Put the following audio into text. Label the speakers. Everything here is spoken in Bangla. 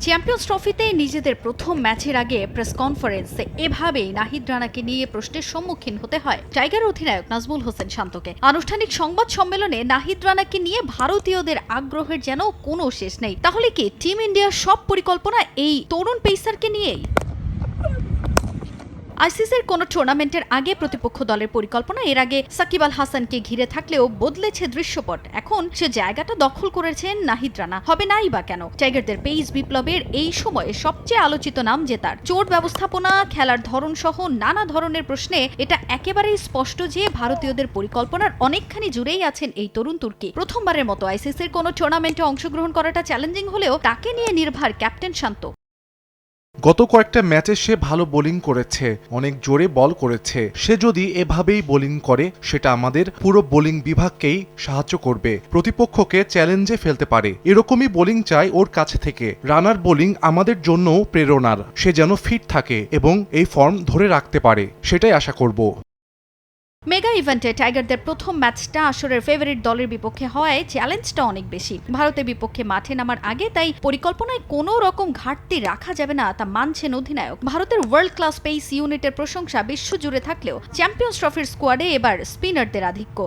Speaker 1: চ্যাম্পিয়ন্স ট্রফিতে নিজেদের প্রথম ম্যাচের আগে প্রেস কনফারেন্সে এভাবেই নাহিদ রানাকে নিয়ে প্রশ্নের সম্মুখীন হতে হয় টাইগার অধিনায়ক নাজমুল হোসেন শান্তকে। আনুষ্ঠানিক সংবাদ সম্মেলনে নাহিদ রানাকে নিয়ে ভারতীয়দের আগ্রহের যেন কোনো শেষ নেই। তাহলে কি টিম ইন্ডিয়ার সব পরিকল্পনা এই তরুণ পেসারকে নিয়েই? আইসিসির কোনো টুর্নামেন্টের আগে প্রতিপক্ষ দলের পরিকল্পনা এর আগে সাকিব আল হাসানকে ঘিরে থাকলেও বদলেছে দৃশ্যপট। এখন সে জায়গাটা দখল করেছেন নাহিদ রানা। হবে নাই বা কেন? টাইগারদের পেস বিপ্লবের এই সময়ে সবচেয়ে আলোচিত নাম জেতার চোট ব্যবস্থাপনা, খেলার ধরন সহ নানা ধরনের প্রশ্নে এটা একেবারেই স্পষ্ট যে ভারতীয়দের পরিকল্পনার অনেকখানি জুড়েই আছেন এই তরুণ তুর্কি। প্রথমবারের মতো আইসিসির কোনো টুর্নামেন্টে অংশগ্রহণ করাটা চ্যালেঞ্জিং হলেও তাকে নিয়ে নির্ভর ক্যাপ্টেন শান্ত।
Speaker 2: গত কয়েকটা ম্যাচে সে ভালো বোলিং করেছে, অনেক জোরে বল করেছে। সে যদি এভাবেই বোলিং করে সেটা আমাদের পুরো বোলিং বিভাগকেই সাহায্য করবে, প্রতিপক্ষকে চ্যালেঞ্জে ফেলতে পারে। এরকমই বোলিং চাই ওর কাছ থেকে। রানার বোলিং আমাদের জন্যও প্রেরণার। সে যেন ফিট থাকে এবং এই ফর্ম ধরে রাখতে পারে, সেটাই আশা করব।
Speaker 1: মেগা ইভেন্টে টাইগারদের প্রথম ম্যাচটা আসরের ফেভারিট দলের বিপক্ষে হওয়ায় চ্যালেঞ্জটা অনেক বেশি। ভারতের বিপক্ষে মাঠে নামার আগে তাই পরিকল্পনায় কোনো রকম ঘাটতি রাখা যাবে না তা মানছেন অধিনায়ক। ভারতের ওয়ার্ল্ড ক্লাস পেস ইউনিটের প্রশংসা বিশ্বজুড়ে থাকলেও চ্যাম্পিয়ন্স ট্রফির স্কোয়াডে এবার স্পিনারদের আধিক্য।